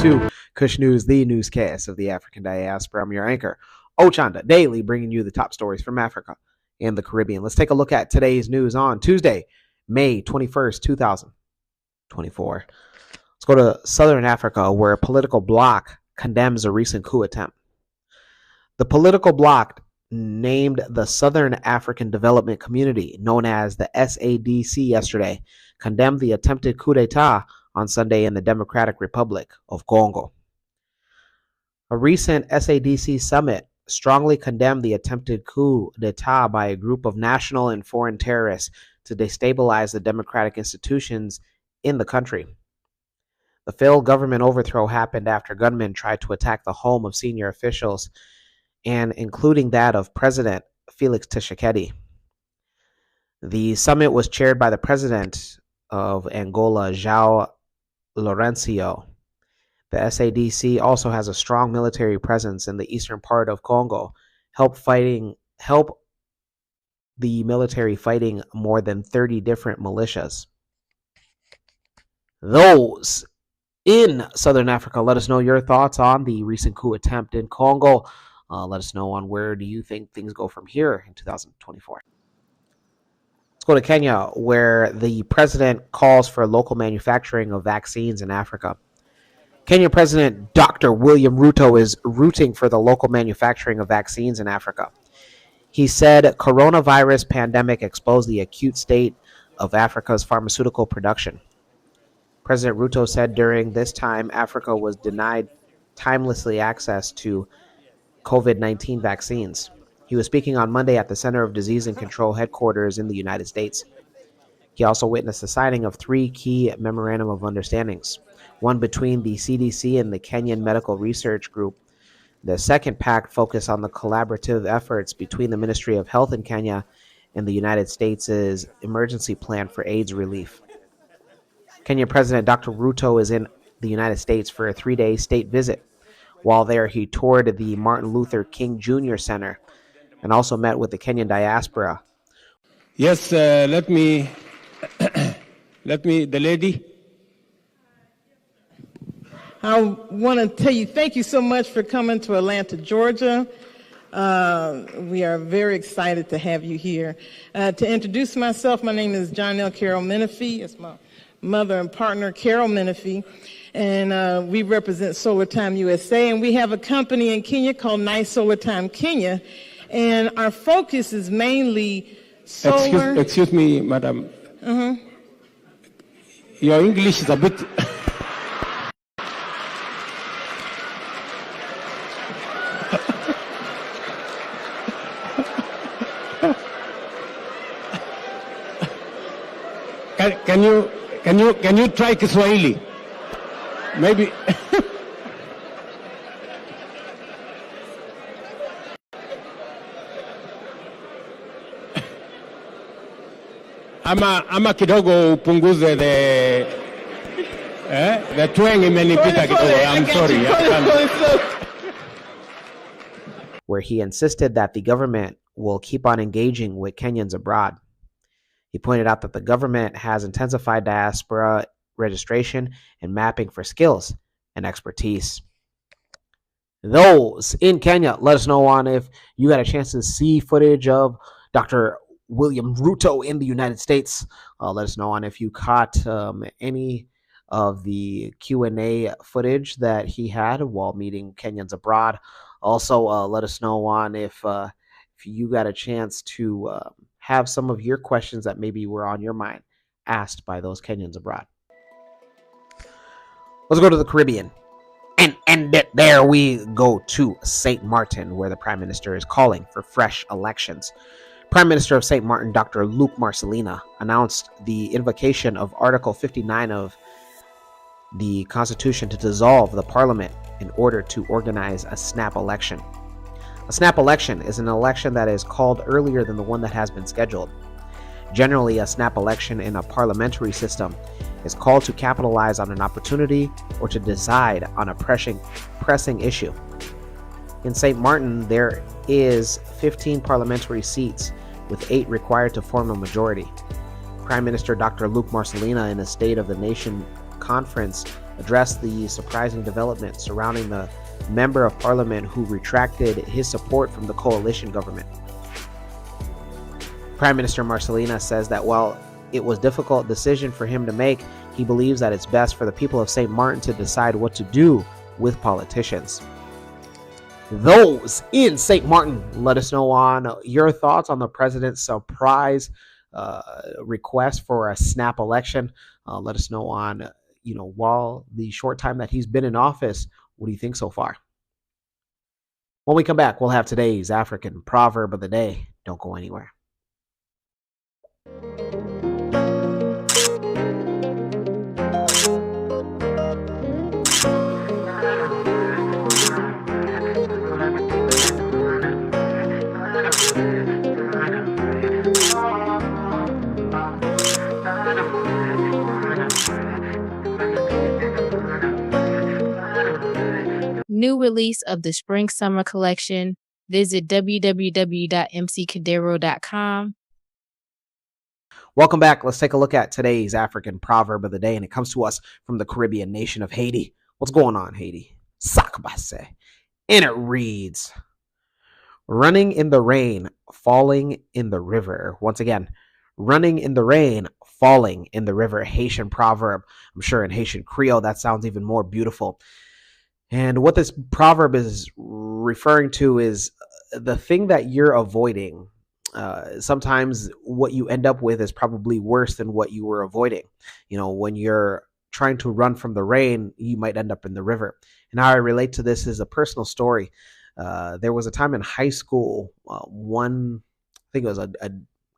to Kush News, the newscast of the African diaspora. I'm your anchor, Ochanda, daily bringing you the top stories from Africa and the Caribbean. Let's take a look at today's news on Tuesday, May 21st, 2024. Let's go to Southern Africa, where a political bloc condemns a recent coup attempt. The political bloc, named the Southern African Development Community, known as the SADC, yesterday condemned the attempted coup d'etat on Sunday in the Democratic Republic of Congo. A recent SADC summit strongly condemned the attempted coup d'etat by a group of national and foreign terrorists to destabilize the democratic institutions in the country. The failed government overthrow happened after gunmen tried to attack the home of senior officials, and including that of President Felix Tshisekedi. The summit was chaired by the president of Angola, João Lourenço. The SADC also has a strong military presence in the eastern part of Congo, help the military fighting more than 30 different militias. Those in Southern Africa, let us know your thoughts on the recent coup attempt in Congo. Let us know on where do you think things go from here in 2024. Let's go to Kenya, where the president calls for local manufacturing of vaccines in Africa. Kenya President Dr. William Ruto is rooting for the local manufacturing of vaccines in Africa. He said coronavirus pandemic exposed the acute state of Africa's pharmaceutical production. President Ruto said during this time, Africa was denied timelessly access to COVID-19 vaccines. He was speaking on Monday at the Center of Disease and Control headquarters in the United States. He also witnessed the signing of 3 key memorandum of understandings, one between the CDC and the Kenyan Medical Research Group. The second pact focused on the collaborative efforts between the Ministry of Health in Kenya and the United States' emergency plan for AIDS relief. Kenya President Dr. Ruto is in the United States for a 3-day state visit. While there, he toured the Martin Luther King Jr. Center and also met with the Kenyan diaspora. Yes, let me, the lady. I want to tell you, thank you so much for coming to Atlanta, Georgia. We are very excited to have you here. To introduce myself, my name is Jonelle Carol Menifee. It's my mother and partner, Carol Menifee. And we represent Solar Time USA, and we have a company in Kenya called Nice Solar Time Kenya, and our focus is mainly solar. Excuse me, madam. Your English is a bit. Can you try Kiswahili? Maybe. ama kidogo upunguze the twang imenipita kidogo. I'm sorry. Where he insisted that the government will keep on engaging with Kenyans abroad. He pointed out that the government has intensified diaspora registration and mapping for skills and expertise. Those in Kenya, let us know on if you got a chance to see footage of Dr. William Ruto in the United States. Let us know on if you caught any of the Q&A footage that he had while meeting Kenyans abroad. Also, let us know on if you got a chance to have some of your questions that maybe were on your mind asked by those Kenyans abroad. Let's go to the Caribbean. And there we go to St. Martin, where the Prime Minister is calling for fresh elections. Prime Minister of St. Martin, Dr. Luc Marcelina, announced the invocation of Article 59 of the Constitution to dissolve the Parliament in order to organize a snap election. A snap election is an election that is called earlier than the one that has been scheduled. Generally, a snap election in a parliamentary system is called to capitalize on an opportunity or to decide on a pressing issue. In St. Martin, there is 15 parliamentary seats, with 8 required to form a majority. Prime Minister Dr. Luc Marcelina, in a State of the Nation conference addressed the surprising development surrounding the member of parliament who retracted his support from the coalition government. Prime Minister Marcelina says that while it was a difficult decision for him to make, he believes that it's best for the people of St. Martin to decide what to do with politicians. Those in St. Martin, let us know on your thoughts on the president's surprise request for a snap election. Let us know on, while the short time that he's been in office, what do you think so far? When we come back, we'll have today's African proverb of the day. Don't go anywhere. New release of the Spring Summer Collection. Visit www.mccadero.com. Welcome back. Let's take a look at today's African proverb of the day, and it comes to us from the Caribbean nation of Haiti. What's going on, Haiti? Sakbase. And it reads, running in the rain, falling in the river. Once again, running in the rain, falling in the river. Haitian proverb. I'm sure in Haitian Creole that sounds even more beautiful. And what this proverb is referring to is the thing that you're avoiding. Sometimes what you end up with is probably worse than what you were avoiding. When you're trying to run from the rain, you might end up in the river. And how I relate to this is a personal story. There was a time in high school, I think it was a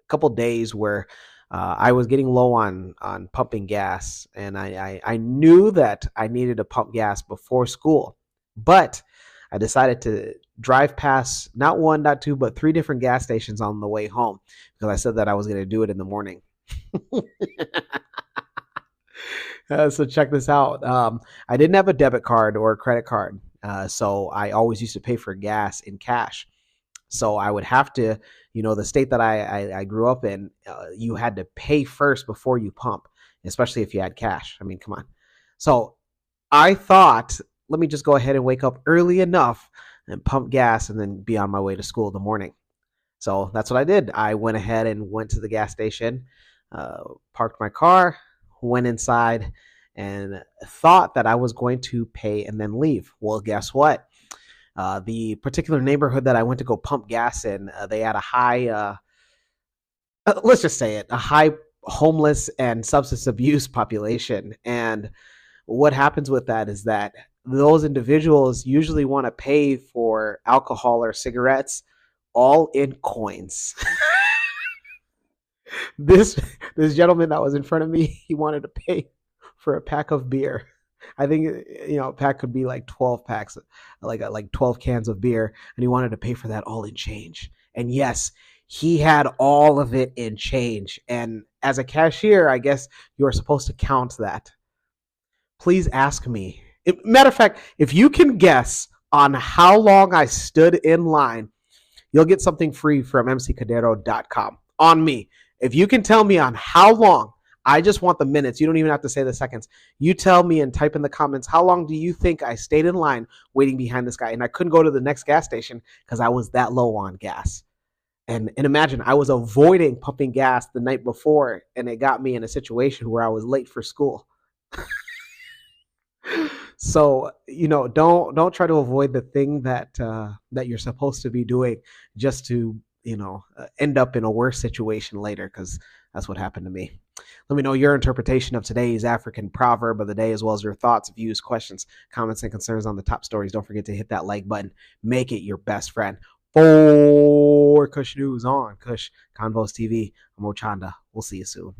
couple days where I was getting low on pumping gas, and I knew that I needed to pump gas before school, but I decided to drive past not one, not two, but 3 different gas stations on the way home because I said that I was going to do it in the morning. So check this out. I didn't have a debit card or a credit card, so I always used to pay for gas in cash. So I would have to, the state that I grew up in, you had to pay first before you pump, especially if you had cash. I mean, come on. So I thought, let me just go ahead and wake up early enough and pump gas and then be on my way to school in the morning. So that's what I did. I went ahead and went to the gas station, parked my car, went inside, and thought that I was going to pay and then leave. Well, guess what? The particular neighborhood that I went to go pump gas in, they had a high, let's just say it, a high homeless and substance abuse population. And what happens with that is that those individuals usually want to pay for alcohol or cigarettes all in coins. This gentleman that was in front of me, he wanted to pay for a pack of beer. I think a pack could be like 12 packs, like 12 cans of beer, and he wanted to pay for that all in change. And yes, he had all of it in change. And as a cashier, I guess you're supposed to count that. Please ask me. Matter of fact, if you can guess on how long I stood in line, you'll get something free from mccadero.com on me. If you can tell me on how long, I just want the minutes. You don't even have to say the seconds. You tell me and type in the comments, how long do you think I stayed in line waiting behind this guy? And I couldn't go to the next gas station because I was that low on gas. And imagine, I was avoiding pumping gas the night before, and it got me in a situation where I was late for school. So, don't try to avoid the thing that you're supposed to be doing just to, end up in a worse situation later, because that's what happened to me. Let me know your interpretation of today's African proverb of the day, as well as your thoughts, views, questions, comments, and concerns on the top stories. Don't forget to hit that like button. Make it your best friend. For Kush News on Kush Convos TV, I'm Ochanda. We'll see you soon.